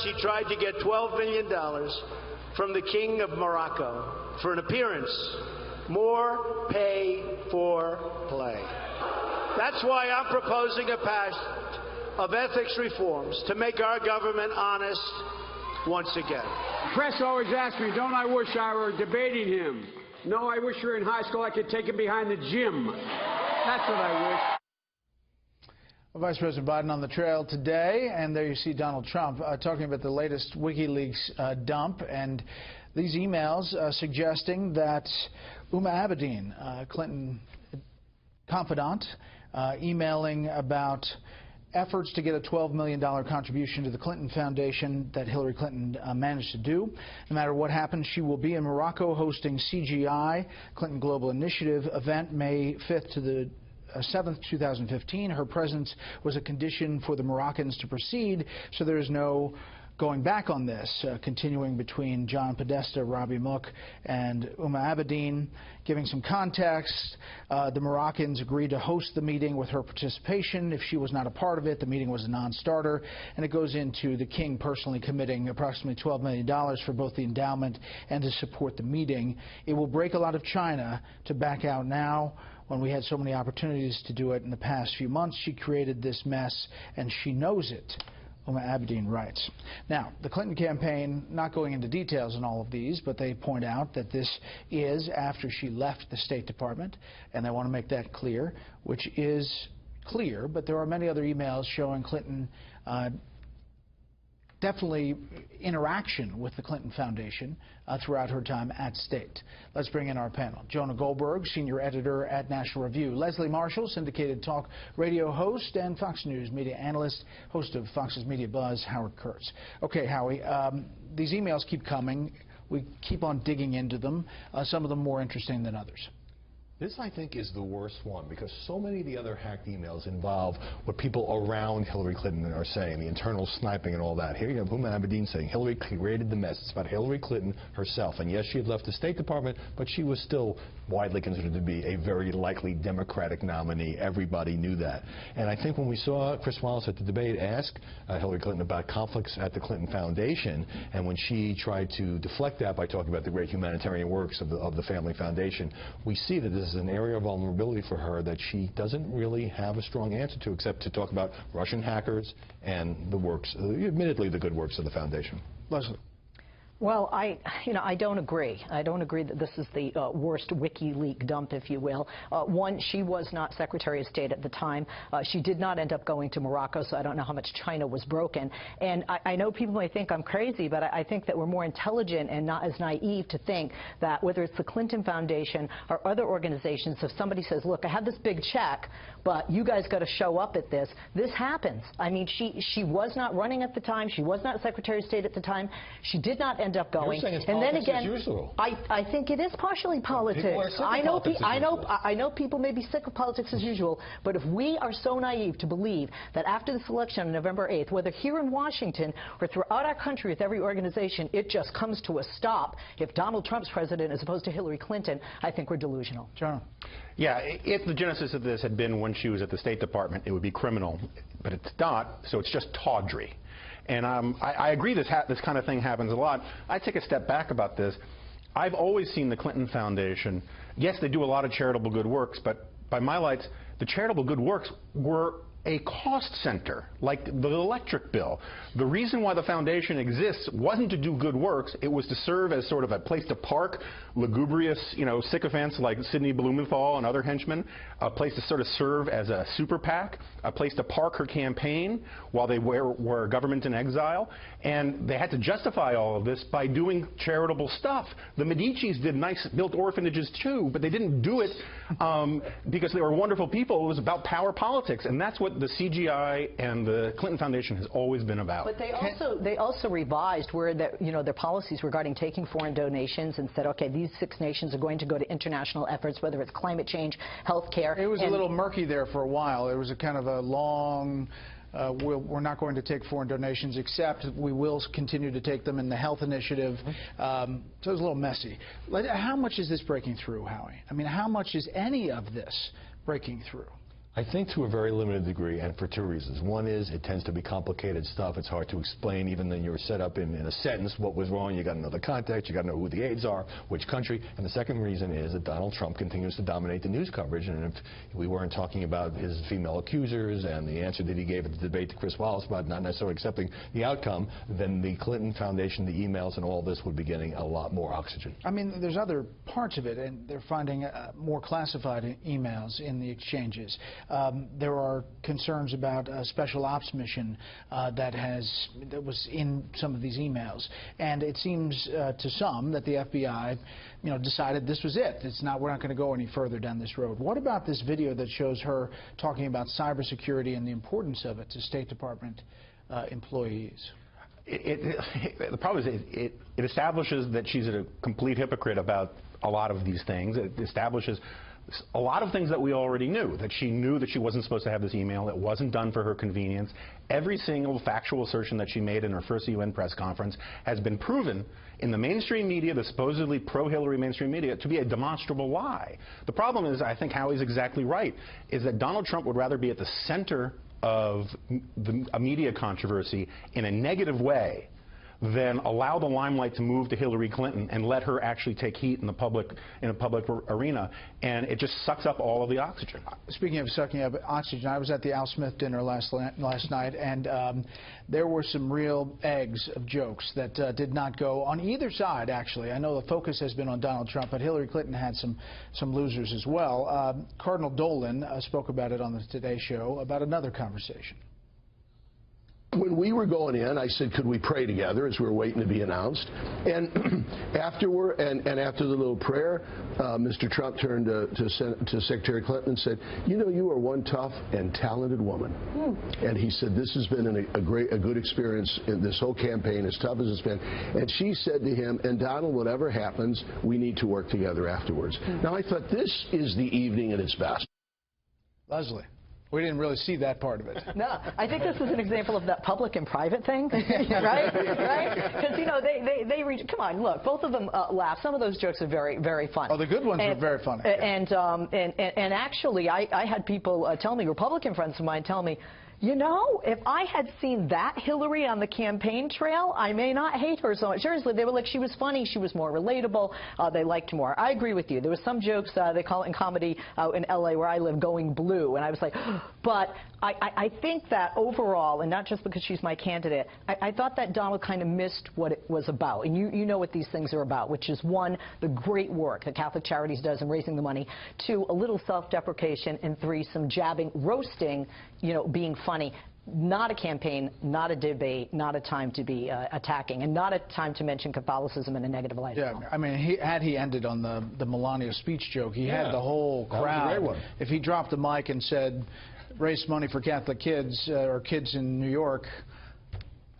she tried to get $12 million from the King of Morocco for an appearance. More pay for play. That's why I'm proposing a pact of ethics reforms to make our government honest once again. Press always asks me, don't I wish I were debating him? No, I wish you were in high school. I could take him behind the gym. That's what I wish. Well, Vice President Biden on the trail today, and there you see Donald Trump talking about the latest WikiLeaks dump, and these emails suggesting that Uma Abedin, Clinton confidant, emailing about efforts to get a $12 million contribution to the Clinton Foundation that Hillary Clinton managed to do. No matter what happens, she will be in Morocco hosting CGI, Clinton Global Initiative event, May 5th to the 7th, 2015. Her presence was a condition for the Moroccans to proceed, so there is no going back on this, continuing between John Podesta, Robbie Mook, and Uma Abedin. Giving some context, the Moroccans agreed to host the meeting with her participation. If she was not a part of it, the meeting was a non-starter, and it goes into the king personally committing approximately $12 million for both the endowment and to support the meeting. It will break a lot of China to back out now, when we had so many opportunities to do it in the past few months. She created this mess, and she knows it, Uma Abedin writes. Now, the Clinton campaign, not going into details on all of these, but they point out that this is after she left the State Department, and they want to make that clear, which is clear, but there are many other emails showing Clinton definitely interaction with the Clinton Foundation throughout her time at State. Let's bring in our panel. Jonah Goldberg, senior editor at National Review. Leslie Marshall, syndicated talk radio host and Fox News media analyst, host of Fox's Media Buzz, Howard Kurtz. Okay, Howie, these emails keep coming. We keep on digging into them, some of them more interesting than others. This, I think, is the worst one, because so many of the other hacked emails involve what people around Hillary Clinton are saying, the internal sniping and all that. Here you have Uma Abedin saying Hillary created the mess. It's about Hillary Clinton herself. And yes, she had left the State Department, but she was still widely considered to be a very likely Democratic nominee. Everybody knew that. And I think when we saw Chris Wallace at the debate ask Hillary Clinton about conflicts at the Clinton Foundation, and when she tried to deflect that by talking about the great humanitarian works of the family foundation, we see that this is an area of vulnerability for her that she doesn't really have a strong answer to, except to talk about Russian hackers and the works, admittedly the good works of the foundation. Leslie. Well, I don't agree. I don't agree that this is the worst WikiLeaks dump, if you will. One, she was not Secretary of State at the time. She did not end up going to Morocco, so I don't know how much China was broken. And I know people may think I'm crazy, but I think that we're more intelligent and not as naive to think that whether it's the Clinton Foundation or other organizations, if somebody says, look, I have this big check, but you guys got to show up at this, this happens. I mean, she was not running at the time. She was not Secretary of State at the time. She did not end up going. You're saying it's and then politics again, as usual. I think it is partially politics. I know people may be sick of politics as usual, but if we are so naive to believe that after this election on November 8th, whether here in Washington or throughout our country with every organization, it just comes to a stop if Donald Trump's president as opposed to Hillary Clinton, I think we're delusional. John. Yeah, if the genesis of this had been when she was at the State Department, it would be criminal, but it's not, so it's just tawdry. And I agree this kind of thing happens a lot. I take a step back about this. I've always seen the Clinton Foundation, yes, they do a lot of charitable good works, but by my lights, the charitable good works were a cost center, like the electric bill. The reason why the foundation exists wasn't to do good works, it was to serve as sort of a place to park lugubrious, sycophants like Sidney Blumenthal and other henchmen, a place to sort of serve as a super PAC, a place to park her campaign while they were government in exile, and they had to justify all of this by doing charitable stuff. The Medicis built orphanages too, but they didn't do it because they were wonderful people. It was about power politics, and that's what the CGI and the Clinton Foundation has always been about. But they also revised where their policies regarding taking foreign donations and said, okay, these 6 nations are going to go to international efforts, whether it's climate change, health care. It was a little murky there for a while. It was a kind of a long, we're not going to take foreign donations, except we will continue to take them in the health initiative. So it was a little messy. How much is this breaking through, Howie? I mean, how much is any of this breaking through? I think to a very limited degree, and for two reasons. One is it tends to be complicated stuff. It's hard to explain, even then you're set up in a sentence what was wrong. You got to know the context. You got to know who the aides are, which country. And the second reason is that Donald Trump continues to dominate the news coverage. And if we weren't talking about his female accusers and the answer that he gave at the debate to Chris Wallace about not necessarily accepting the outcome, then the Clinton Foundation, the emails, and all this would be getting a lot more oxygen. I mean, there's other parts of it, and they're finding more classified emails in the exchanges. There are concerns about a special ops mission that was in some of these emails, and it seems to some that the FBI, decided this was it. We're not going to go any further down this road. What about this video that shows her talking about cybersecurity and the importance of it to State Department employees? The problem is it establishes that she's a complete hypocrite about a lot of these things. It establishes a lot of things that we already knew, that she knew that she wasn't supposed to have this email. It wasn't done for her convenience. Every single factual assertion that she made in her first UN press conference has been proven in the mainstream media, the supposedly pro-Hillary mainstream media, to be a demonstrable lie. The problem is, I think Howie's exactly right, is that Donald Trump would rather be at the center of a media controversy in a negative way than allow the limelight to move to Hillary Clinton and let her actually take heat in a public arena, and it just sucks up all of the oxygen. Speaking of sucking up oxygen, I was at the Al Smith dinner last night, and there were some real eggs of jokes that did not go on either side, actually. I know the focus has been on Donald Trump, but Hillary Clinton had some losers as well. Cardinal Dolan spoke about it on the Today Show about another conversation. When we were going in, I said, could we pray together as we were waiting to be announced? And after the little prayer, Mr. Trump turned to Secretary Clinton and said, you are one tough and talented woman. And he said, this has been a good experience in this whole campaign, as tough as it's been. And she said to him, and Donald, whatever happens, we need to work together afterwards. Now, I thought this is the evening at its best. Leslie. We didn't really see that part of it. No, I think this is an example of that public and private thing, right? Because they reach. Come on, look, both of them laugh. Some of those jokes are very, very funny. Oh, the good ones were very funny. And actually, I had people tell me, Republican friends of mine, tell me, if I had seen that Hillary on the campaign trail, I may not hate her so much. Seriously, they were like, she was funny, she was more relatable, they liked her more. I agree with you. There were some jokes, they call it in comedy out in L.A. where I live, going blue, and I was like, but I think that overall, and not just because she's my candidate, I thought that Donald kind of missed what it was about. And you know what these things are about, which is, one, the great work that Catholic Charities does in raising the money, two, a little self-deprecation, and three, some jabbing, roasting, being funny. Not a campaign, not a debate, not a time to be attacking, and not a time to mention Catholicism in a negative light. Yeah, I mean, had he ended on the Melania speech joke, he had the whole crowd. That was a great one. If he dropped the mic and said, raise money for Catholic kids or kids in New York,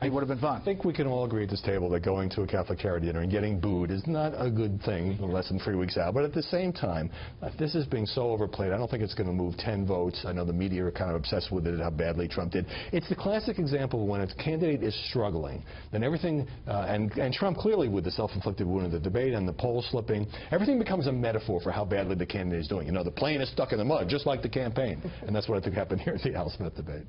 it would have been fun. I think we can all agree at this table that going to a Catholic charity dinner and getting booed is not a good thing less than 3 weeks out. But at the same time, if this is being so overplayed, I don't think it's going to move 10 votes. I know the media are kind of obsessed with it, how badly Trump did. It's the classic example of when a candidate is struggling, then everything, and Trump clearly with the self-inflicted wound of the debate and the poll slipping, everything becomes a metaphor for how badly the candidate is doing. The plane is stuck in the mud, just like the campaign. And that's what I think happened here at the Al Smith debate.